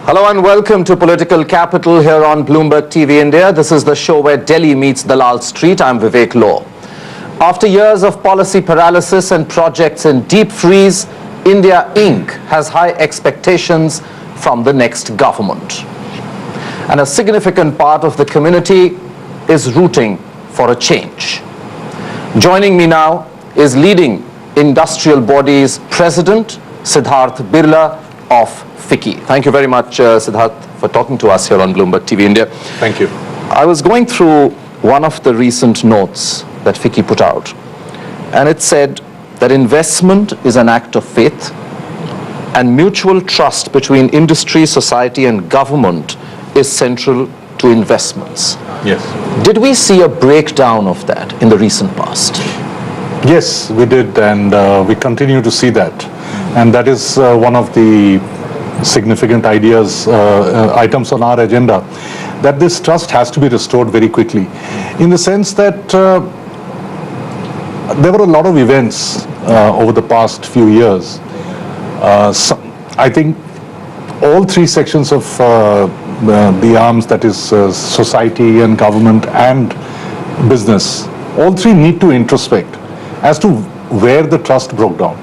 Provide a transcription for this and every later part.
Hello and welcome to Political Capital here on Bloomberg TV India. This is the show where Delhi meets Dalal Street. I'm Vivek Law. After years of policy paralysis and projects in deep freeze, India Inc. has high expectations from the next government. And a significant part of the community is rooting for a change. Joining me now is leading industrial body's president, Sidharth Birla of FICCI. Thank you very much, Sidharth, for talking to us here on Bloomberg TV India. Thank you. I was going through one of the recent notes that FICCI put out, and it said that investment is an act of faith and mutual trust between industry, society and government is central to investments. Yes. Did we see a breakdown of that in the recent past? Yes, we did, and we continue to see that. And that is one of the significant items on our agenda, that this trust has to be restored very quickly, in the sense that there were a lot of events over the past few years. I think all three sections of the arms, that is society and government and business, all three need to introspect as to where the trust broke down.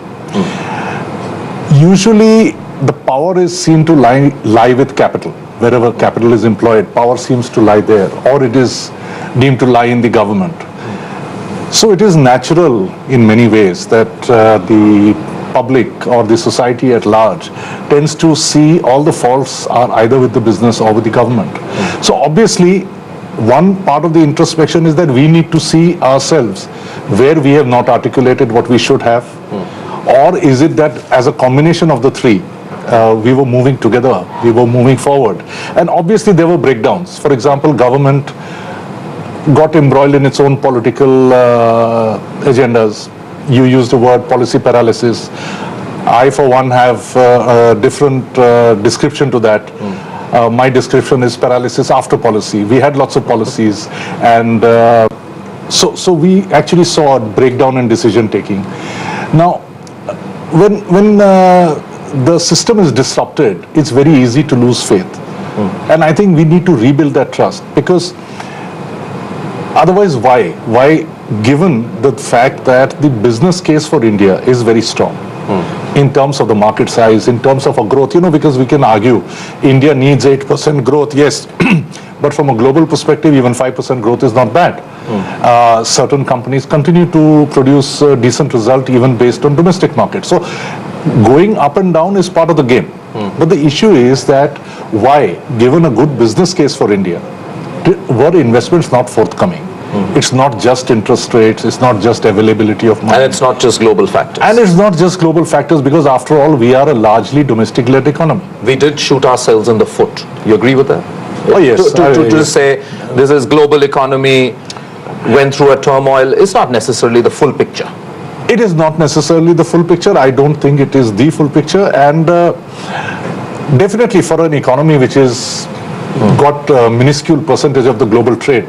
Usually the power is seen to lie with capital. Wherever capital is employed, power seems to lie there, or it is deemed to lie in the government. So it is natural in many ways that the public or the society at large tends to see all the faults are either with the business or with the government. So obviously, one part of the introspection is that we need to see ourselves where we have not articulated what we should have, or is it that as a combination of the three, we were moving together, we were moving forward. And obviously there were breakdowns. For example, government got embroiled in its own political agendas. You used the word policy paralysis. I, for one, have a different description to that. My description is paralysis after policy. We had lots of policies, and so we actually saw a breakdown in decision taking. Now, when the system is disrupted, it's very easy to lose faith. And I think we need to rebuild that trust, because otherwise, why, given the fact that the business case for India is very strong in terms of the market size, in terms of our growth, because we can argue India needs 8% growth, yes, but from a global perspective, even 5% growth is not bad. Certain companies continue to produce a decent result even based on domestic market. So going up and down is part of the game. But the issue is that why, given a good business case for India, were investments not forthcoming? It's not just interest rates, it's not just availability of money. And it's not just global factors. And it's not just global factors, because after all, we are a largely domestic-led economy. We did shoot ourselves in the foot. You agree with that? Oh, yes. To say this is global economy, went through a turmoil, is not necessarily the full picture. It is not necessarily the full picture. I don't think it is the full picture. And definitely for an economy which is got a minuscule percentage of the global trade,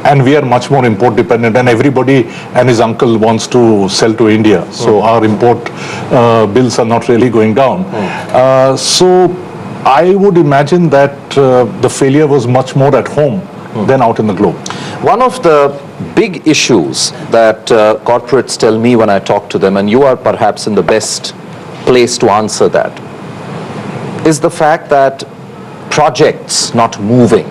and we are much more import dependent, and everybody and his uncle wants to sell to India. So our import bills are not really going down. So I would imagine that the failure was much more at home than out in the globe. One of the big issues that corporates tell me when I talk to them, and you are perhaps in the best place to answer that, is the fact that projects not moving,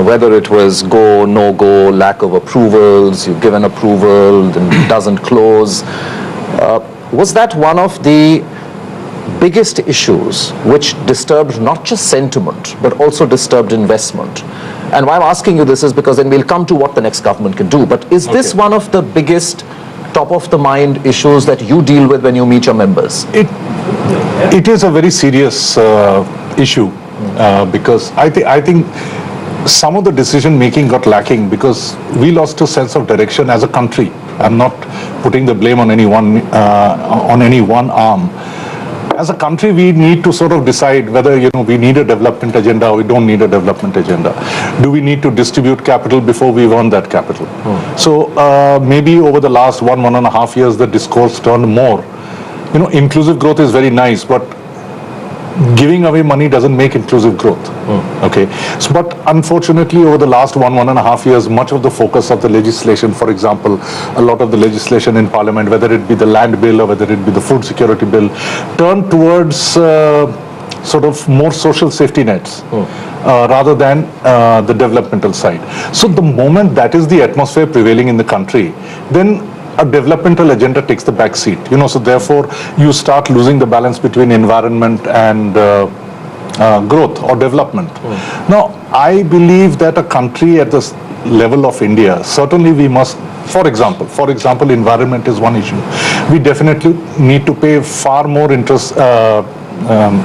whether it was go, no go, lack of approvals, you've given approval, then it doesn't close. Was that one of the biggest issues which disturbed not just sentiment, but also disturbed investment? And why I'm asking you this is because then we'll come to what the next government can do. But is this one of the biggest top of the mind issues that you deal with when you meet your members? It is a very serious issue because I think some of the decision making got lacking because we lost a sense of direction as a country. I'm not putting the blame on any one arm. As a country, we need to sort of decide whether we need a development agenda or we don't need a development agenda. Do we need to distribute capital before we earn that capital? So maybe over the last 1.5 years, the discourse turned more. Inclusive growth is very nice, but giving away money doesn't make inclusive growth. Okay. So, but unfortunately, over the last 1.5 years, much of the focus of the legislation, for example, a lot of the legislation in Parliament, whether it be the land bill or whether it be the food security bill, turned towards sort of more social safety nets rather than the developmental side. So the moment that is the atmosphere prevailing in the country, then a developmental agenda takes the back seat. So therefore you start losing the balance between environment and growth or development. Now, I believe that a country at this level of India, certainly we must, for example, environment is one issue. We definitely need to pay far more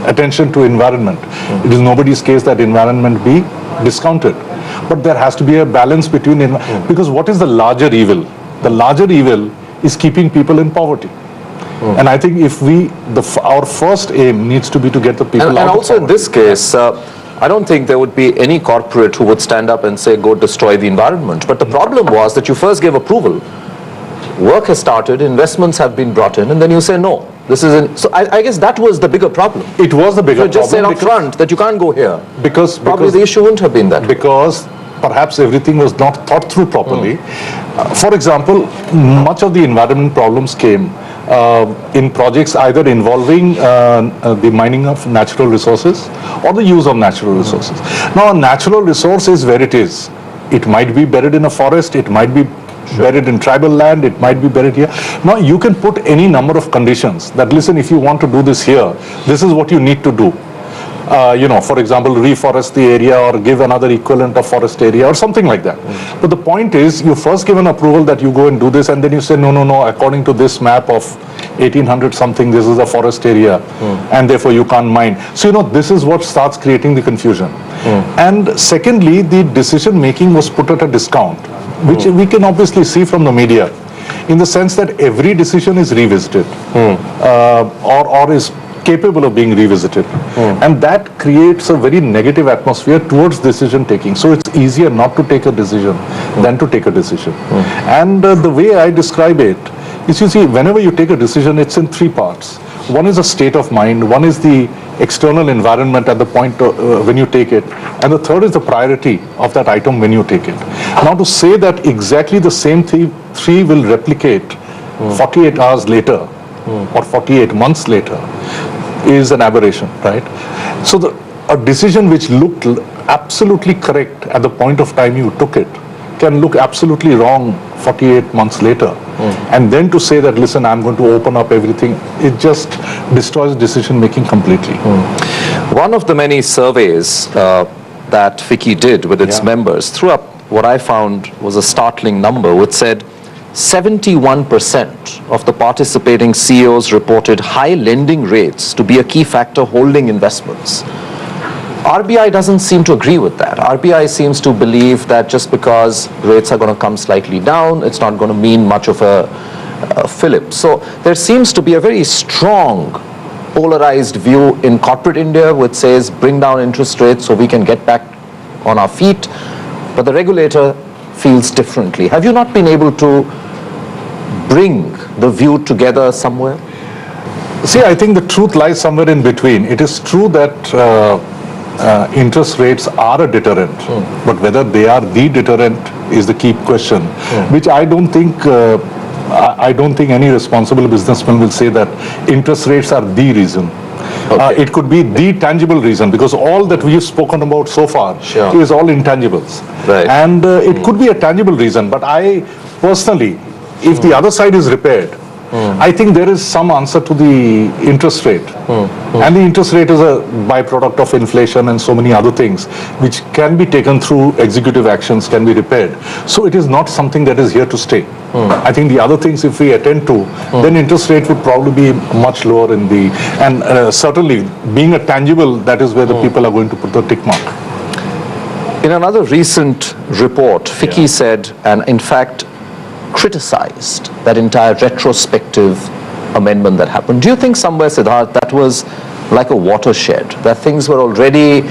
attention to environment. It is nobody's case that environment be discounted. But there has to be a balance between, because what is the larger evil? The larger evil is keeping people in poverty. And I think if our first aim needs to be to get the people out of poverty. And also in this case, I don't think there would be any corporate who would stand up and say, go destroy the environment. But the problem was that you first gave approval. Work has started, investments have been brought in, and then you say, no, this isn't. So I guess that was the bigger problem. It was the bigger problem. You just said up front that you can't go here. Because probably the issue wouldn't have been that. Because perhaps everything was not thought through properly. For example, much of the environment problems came in projects either involving the mining of natural resources or the use of natural resources. Now, a natural resource is where it is. It might be buried in a forest, it might be buried in tribal land, it might be buried here. Now, you can put any number of conditions that, listen, if you want to do this here, this is what you need to do. For example, reforest the area or give another equivalent of forest area or something like that. But the point is, you first give an approval that you go and do this, and then you say, no, according to this map of 1800 something, this is a forest area, and therefore you can't mine. So, this is what starts creating the confusion. And secondly, the decision making was put at a discount, which we can obviously see from the media, in the sense that every decision is revisited or is capable of being revisited, and that creates a very negative atmosphere towards decision taking. So it's easier not to take a decision than to take a decision. And the way I describe it is, you see, whenever you take a decision, it's in three parts. One is a state of mind, one is the external environment at the point when you take it, and the third is the priority of that item when you take it. Now, to say that exactly the same three will replicate 48 hours later or 48 months later is an aberration, right? So a decision which looked absolutely correct at the point of time you took it can look absolutely wrong 48 months later. And then to say that, listen, I'm going to open up everything, it just destroys decision making completely. One of the many surveys that FICCI did with its members threw up what I found was a startling number, which said 71% of the participating CEOs reported high lending rates to be a key factor holding investments. RBI doesn't seem to agree with that. RBI seems to believe that just because rates are going to come slightly down, it's not going to mean much of a fillip. So there seems to be a very strong polarized view in corporate India, which says bring down interest rates so we can get back on our feet. But the regulator feels differently. Have you not been able to bring the view together somewhere? See, I think the truth lies somewhere in between. It is true that interest rates are a deterrent, but whether they are the deterrent is the key question, which I don't think any responsible businessman will say that interest rates are the reason. It could be the tangible reason, because all that we've spoken about so far is all intangibles. Right. And it could be a tangible reason, but I personally, if the other side is repaired, I think there is some answer to the interest rate. And the interest rate is a byproduct of inflation and so many other things, which can be taken through executive actions, can be repaired. So it is not something that is here to stay. I think the other things, if we attend to, then interest rate would probably be much lower in the, and certainly being a tangible, that is where the people are going to put the tick mark. In another recent report, FICCI said, and in fact criticized, that entire retrospective amendment that happened. Do you think somewhere, Sidharth, that was like a watershed, that things were already,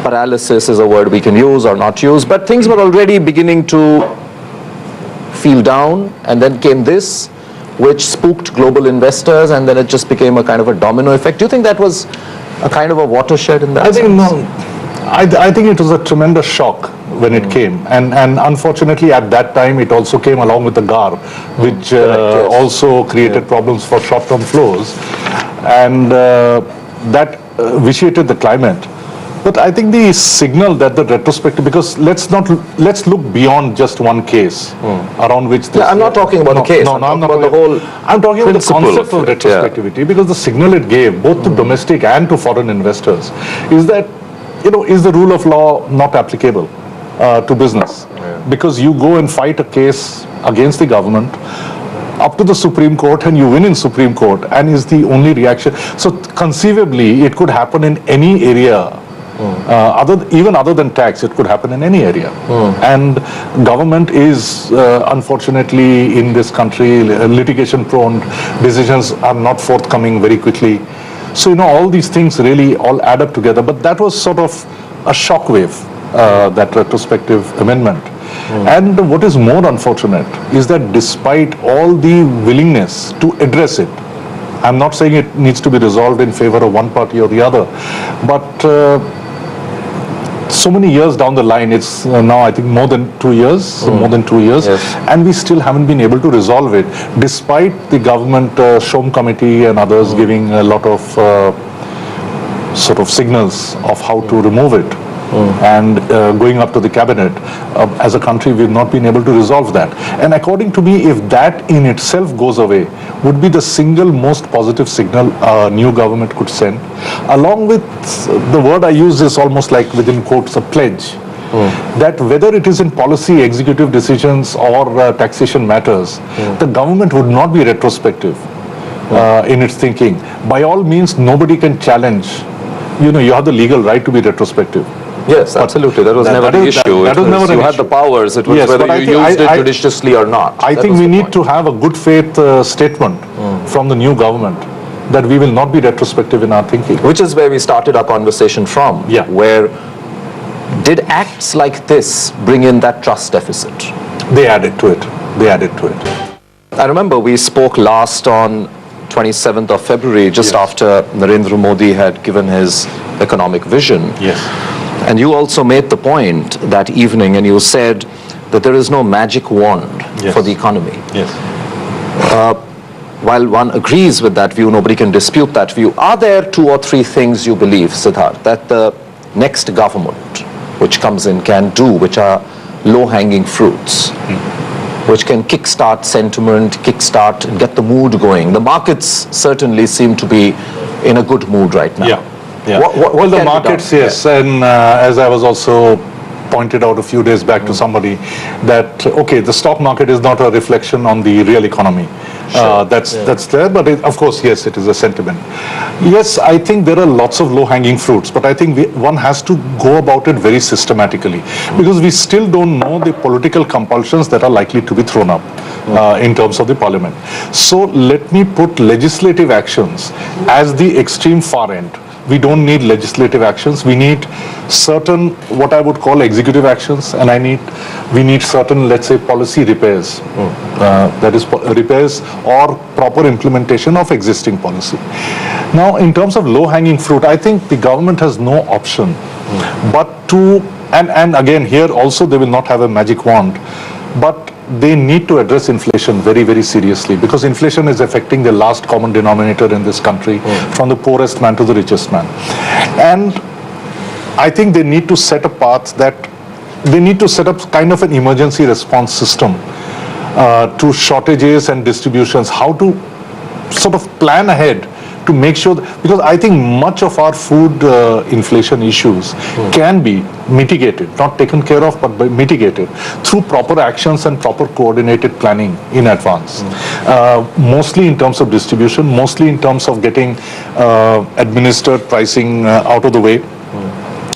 paralysis is a word we can use or not use, but things were already beginning to feel down, and then came this? which spooked global investors, and then it just became a kind of a domino effect. Do you think that was a kind of a watershed in that I think sense? no. I think it was a tremendous shock when it came, and unfortunately at that time it also came along with the GAR, which Correct, yes. also created problems for short-term flows, and that vitiated the climate. But I think the signal that the retrospective, because let's look beyond just one case around which this, Yeah, I'm not talking about the case. No, I'm no, I'm talking not about the whole I'm talking about the principle concept of of it, yeah. retrospectivity, because the signal it gave both to domestic and to foreign investors is that, is the rule of law not applicable to business? Because you go and fight a case against the government up to the Supreme Court and you win in Supreme Court, and is the only reaction. So conceivably it could happen in any area, even other than tax. It could happen in any area. And government is unfortunately in this country litigation prone. Decisions are not forthcoming very quickly. So all these things really all add up together. But that was sort of a shockwave, that retrospective amendment. And what is more unfortunate is that despite all the willingness to address it, I'm not saying it needs to be resolved in favor of one party or the other, but so many years down the line, it's now I think more than 2 years, Yes. and we still haven't been able to resolve it, despite the government Shom committee and others giving a lot of sort of signals of how to remove it. And going up to the cabinet. As a country, we've not been able to resolve that. And according to me, if that in itself goes away, would be the single most positive signal a new government could send. Along with, the word I use is almost like within quotes, a pledge. That whether it is in policy, executive decisions or taxation matters, the government would not be retrospective in its thinking. By all means, nobody can challenge. You have the legal right to be retrospective. Yes, absolutely. That was never the issue. That was never an you had issue. the powers. It was Yes, whether but I you think used it I- judiciously or not. I That think was we the need point. to have a good faith statement from the new government that we will not be retrospective in our thinking. Which is where we started our conversation from. Yeah. Where did acts like this bring in that trust deficit? They added to it. I remember we spoke last on 27th of February, just Yes. after Narendra Modi had given his economic vision. Yes. And you also made the point that evening, and you said that there is no magic wand Yes. for the economy. Yes. While one agrees with that view, nobody can dispute that view. Are there 2 or 3 things you believe, Sidharth, that the next government which comes in can do, which are low-hanging fruits, which can kickstart sentiment, kickstart and get the mood going? The markets certainly seem to be in a good mood right now. Yeah. What Well, the can be done? markets, yes, and as I was also pointed out a few days back to somebody, that okay, the stock market is not a reflection on the real economy. That's there, but of course, yes, it is a sentiment. Yes, I think there are lots of low-hanging fruits, but I think one has to go about it very systematically, because we still don't know the political compulsions that are likely to be thrown up in terms of the parliament. So let me put legislative actions as the extreme far end. We don't need legislative actions. We need certain, what I would call executive actions, and we need certain, let's say, policy repairs. That is repairs or proper implementation of existing policy. Now, in terms of low-hanging fruit, I think the government has no option but to, and again, here also they will not have a magic wand, but they need to address inflation very, very seriously, because inflation is affecting the last common denominator in this country, from the poorest man to the richest man. And I think they need to set a path that they need to set up kind of an emergency response system to shortages and distributions, how to sort of plan ahead to make sure, because I think much of our food inflation issues can be mitigated, not taken care of, but mitigated through proper actions and proper coordinated planning in advance. Mostly in terms of distribution, mostly in terms of getting administered pricing out of the way,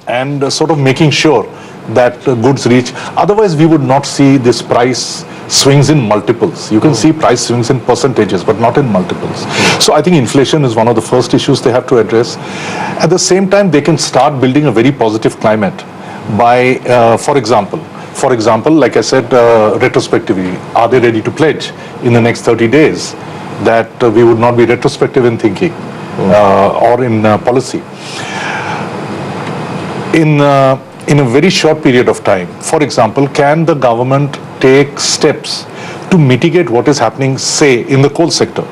and sort of making sure that goods reach. Otherwise, we would not see this price swings in multiples. You can see price swings in percentages, but not in multiples. So I think inflation is one of the first issues they have to address. At the same time, they can start building a very positive climate by, for example, like I said, retrospectively, are they ready to pledge in the next 30 days that we would not be retrospective in thinking or in policy. In a very short period of time, for example, can the government take steps to mitigate what is happening, say, in the coal sector?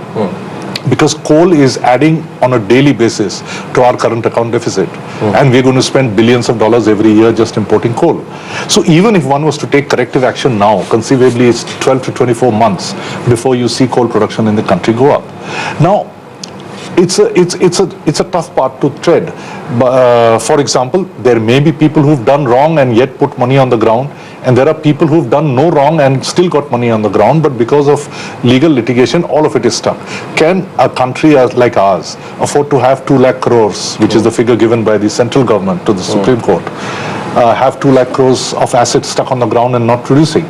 Because coal is adding on a daily basis to our current account deficit. And we're going to spend billions of dollars every year just importing coal. So even if one was to take corrective action now, conceivably it's 12 to 24 months before you see coal production in the country go up. Now, it's a tough part to tread. For example, there may be people who've done wrong and yet put money on the ground, and there are people who've done no wrong and still got money on the ground, but because of legal litigation, all of it is stuck. Can a country like ours afford to have 2 lakh crores, which is the figure given by the central government to the Supreme Court, have 2 lakh crores of assets stuck on the ground and not producing?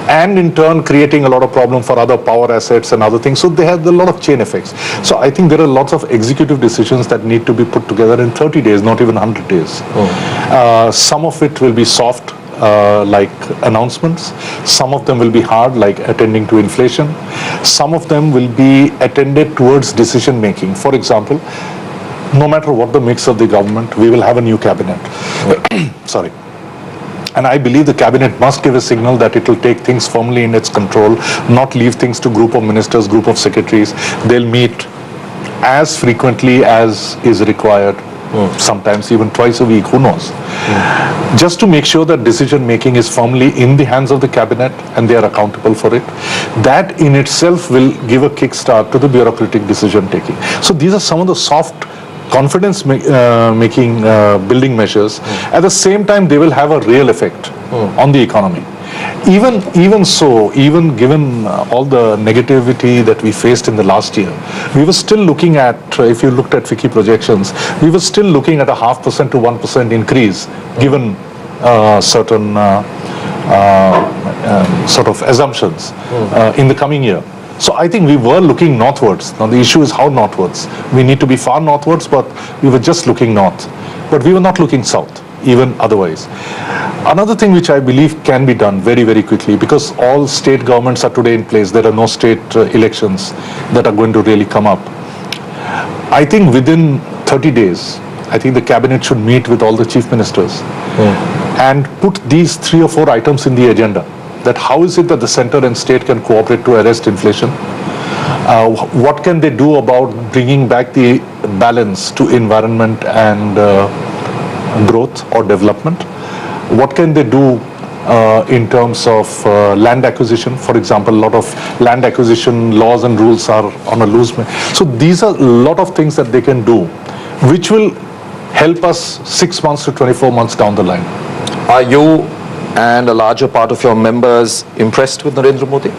And in turn creating a lot of problem for other power assets and other things. So they have a lot of chain effects. So I think there are lots of executive decisions that need to be put together in 30 days, not even 100 days. Some of it will be soft, like announcements. Some of them will be hard, like attending to inflation. Some of them will be attended towards decision making. For example, no matter what the mix of the government, we will have a new cabinet. Sorry. And I believe the cabinet must give a signal that it will take things firmly in its control, not leave things to group of ministers, group of secretaries. They'll meet as frequently as is required, sometimes even twice a week, who knows. Just to make sure that decision making is firmly in the hands of the cabinet and they are accountable for it. That in itself will give a kickstart to the bureaucratic decision taking. So these are some of the soft confidence making building measures. At the same time, they will have a real effect on the economy. Even so, even given all the negativity that we faced in the last year, we were still looking at, if you looked at FICCI projections, we were still looking at a 0.5% to 1% increase, given certain sort of assumptions in the coming year. So I think we were looking northwards. Now the issue is how northwards. We need to be far northwards, but we were just looking north. But we were not looking south, even otherwise. Another thing which I believe can be done very, very quickly, because all state governments are today in place. There are no state elections that are going to really come up. I think within 30 days, I think the cabinet should meet with all the chief ministers and put these 3 or 4 items in the agenda. That how is it that the center and state can cooperate to arrest inflation? What can they do about bringing back the balance to environment and growth or development? What can they do in terms of land acquisition? For example, a lot of land acquisition laws and rules are on a loose. So these are a lot of things that they can do, which will help us 6 months to 24 months down the line. Are you and a larger part of your members impressed with Narendra Modi?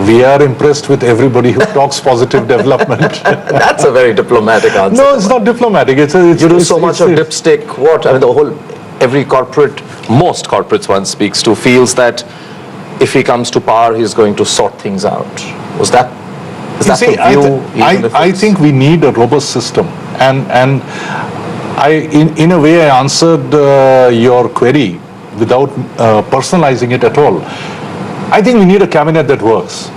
We are impressed with everybody who talks positive development. That's a very diplomatic answer. No, it's not diplomatic. You do so much of dipstick. What? I mean, every corporate, most corporates one speaks to feels that if he comes to power, he's going to sort things out. Is that the view? I think we need a robust system. And in a way, I answered your query without personalizing it at all. I think we need a cabinet that works,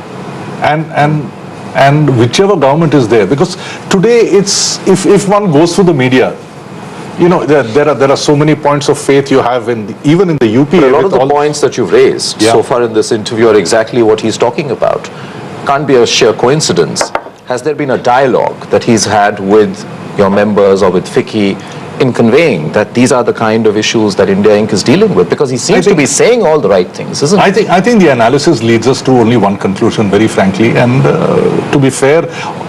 and whichever government is there. Because today, it's if one goes through the media, you know, there are so many points of faith you have even in the UP. But a lot of the points that you've raised so far in this interview are exactly what he's talking about. Can't be a sheer coincidence. Has there been a dialogue that he's had with your members or with FICCI in conveying that these are the kind of issues that India Inc. is dealing with? Because he seems to be saying all the right things, isn't he? I think the analysis leads us to only one conclusion, very frankly. And to be fair,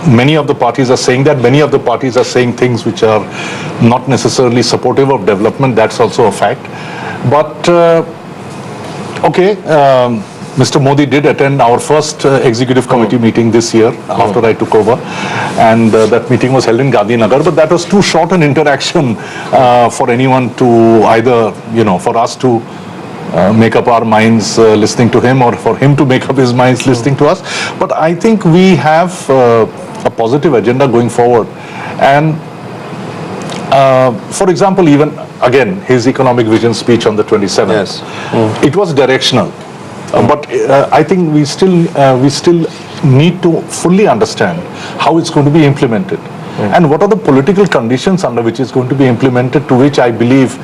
many of the parties are saying that. Many of the parties are saying things which are not necessarily supportive of development. That's also a fact. But, Mr. Modi did attend our first executive committee meeting this year after I took over, and that meeting was held in Gandhinagar, but that was too short an interaction for anyone to either, for us to make up our minds listening to him or for him to make up his minds listening to us. But I think we have a positive agenda going forward. And for example, even again, his economic vision speech on the 27th, it was directional. But I think we still need to fully understand how it's going to be implemented. And what are the political conditions under which it's going to be implemented, to which I believe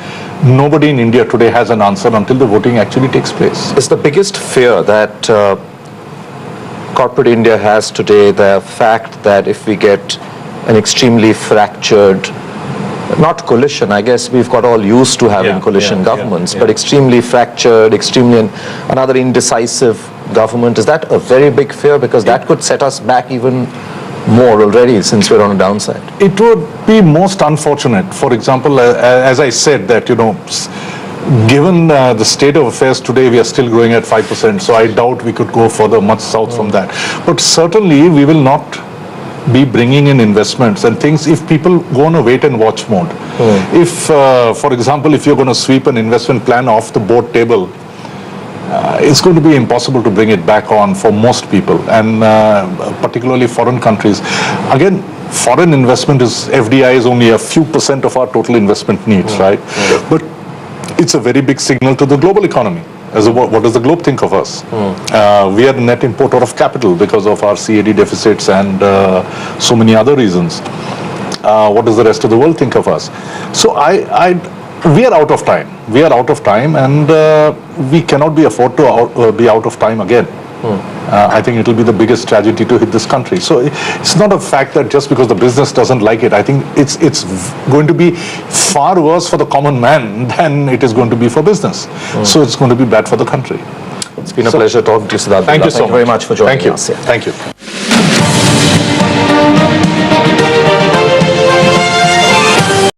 nobody in India today has an answer until the voting actually takes place. Is the biggest fear that corporate India has today the fact that if we get an extremely fractured, not coalition, I guess we've got all used to having coalition governments, but extremely fractured, extremely another indecisive government. Is that a very big fear? Because that could set us back even more already, since we're on a downside. It would be most unfortunate. For example, as I said, that, given the state of affairs today, we are still growing at 5%, so I doubt we could go further much south from that. But certainly we will not be bringing in investments and things if people go on a wait and watch mode. If, for example, if you're going to sweep an investment plan off the board table, it's going to be impossible to bring it back on for most people, and particularly foreign countries. Again, foreign investment FDI is only a few % of our total investment needs, right? But it's a very big signal to the global economy. What does the globe think of us? We are a net importer of capital because of our CAD deficits and so many other reasons. What does the rest of the world think of us? So we are out of time. We are out of time, and we cannot be afford to be out of time again. I think it will be the biggest tragedy to hit this country. So it's not a fact that just because the business doesn't like it. I think it's going to be far worse for the common man than it is going to be for business. So it's going to be bad for the country. It's been a pleasure talking to you, Sidharth Birla. Thank you so much. Thank you very much for joining us. Thank you.